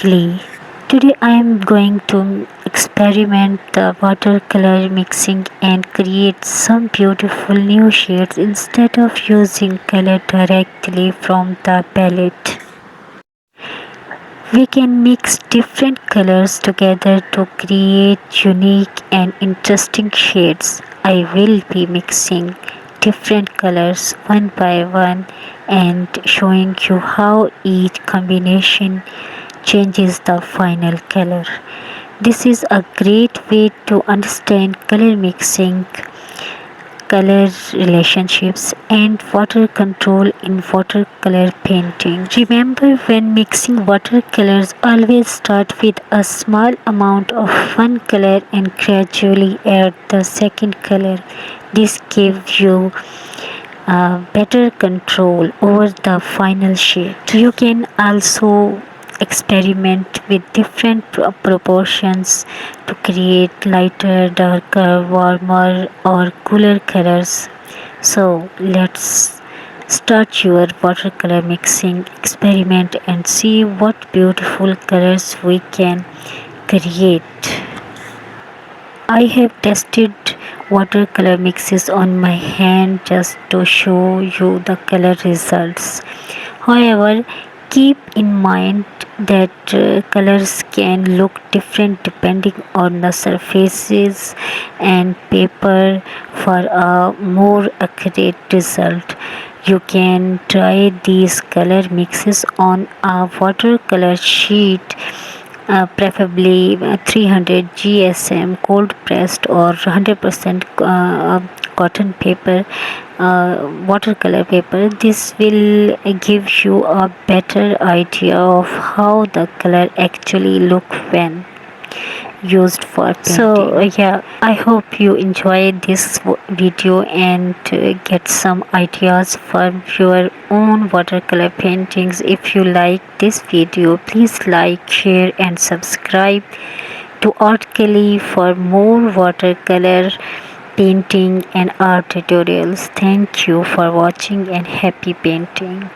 Artglee. Today I am going to experiment the watercolor mixing and create some beautiful new shades instead of using color directly from the palette. We can mix different colors together to create unique and interesting shades. I will be mixing different colors one by one and showing you how each combination changes the final color. This is a great way to understand color mixing, color relationships, and water control in watercolor painting. Remember, when mixing watercolors, always start with a small amount of one color and gradually add the second color. This gives you better control over the final shade. You can also experiment with different proportions to create lighter, darker, warmer, or cooler colors. So let's start your watercolor mixing experiment and see what beautiful colors we can create. I have tested watercolor mixes on my hand just to show you the color results. However, keep in mind that colors can look different depending on the surfaces and paper. For a more accurate result, you can try these color mixes on a watercolor sheet, preferably 300 GSM cold pressed or 100% cotton paper, watercolor paper. This will give you a better idea of how the color actually look when used for painting. So yeah, I hope you enjoyed this video and get some ideas for your own watercolor paintings. If you like this video, please like, share and subscribe to Artglee for more watercolor painting and art tutorials. Thank you for watching and happy painting.